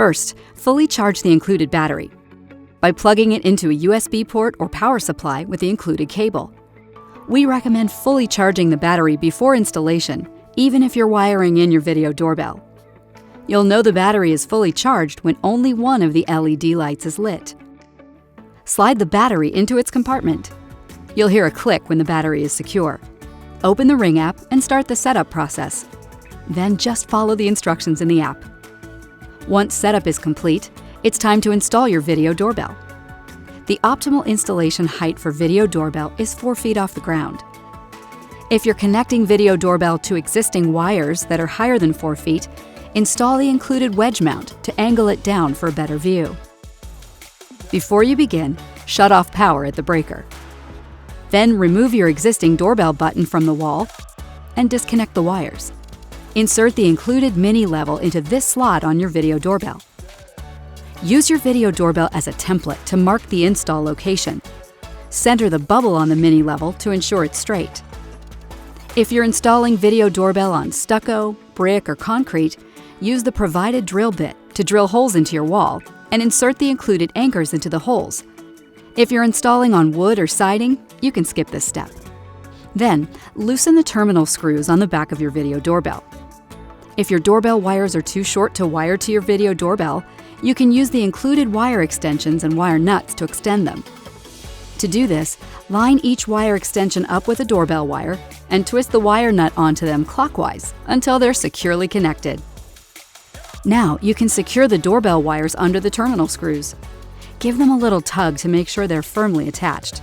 First, fully charge the included battery by plugging it into a USB port or power supply with the included cable. We recommend fully charging the battery before installation, even if you're wiring in your video doorbell. You'll know the battery is fully charged when only one of the LED lights is lit. Slide the battery into its compartment. You'll hear a click when the battery is secure. Open the Ring app and start the setup process. Then just follow the instructions in the app. Once setup is complete, it's time to install your video doorbell. The optimal installation height for video doorbell is 4 feet off the ground. If you're connecting video doorbell to existing wires that are higher than 4 feet, install the included wedge mount to angle it down for a better view. Before you begin, shut off power at the breaker. Then remove your existing doorbell button from the wall and disconnect the wires. Insert the included mini level into this slot on your video doorbell. Use your video doorbell as a template to mark the install location. Center the bubble on the mini level to ensure it's straight. If you're installing video doorbell on stucco, brick, or concrete, use the provided drill bit to drill holes into your wall and insert the included anchors into the holes. If you're installing on wood or siding, you can skip this step. Then, loosen the terminal screws on the back of your video doorbell. If your doorbell wires are too short to wire to your video doorbell, you can use the included wire extensions and wire nuts to extend them. To do this, line each wire extension up with a doorbell wire and twist the wire nut onto them clockwise until they're securely connected. Now you can secure the doorbell wires under the terminal screws. Give them a little tug to make sure they're firmly attached.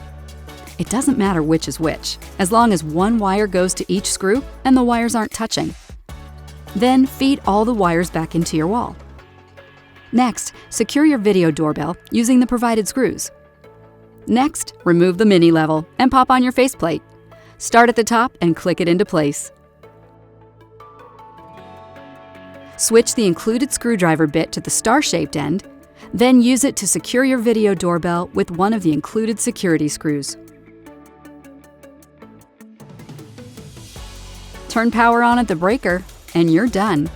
It doesn't matter which is which, as long as one wire goes to each screw and the wires aren't touching. Then feed all the wires back into your wall. Next, secure your video doorbell using the provided screws. Next, remove the mini level and pop on your faceplate. Start at the top and click it into place. Switch the included screwdriver bit to the star-shaped end, then use it to secure your video doorbell with one of the included security screws. Turn power on at the breaker, and you're done.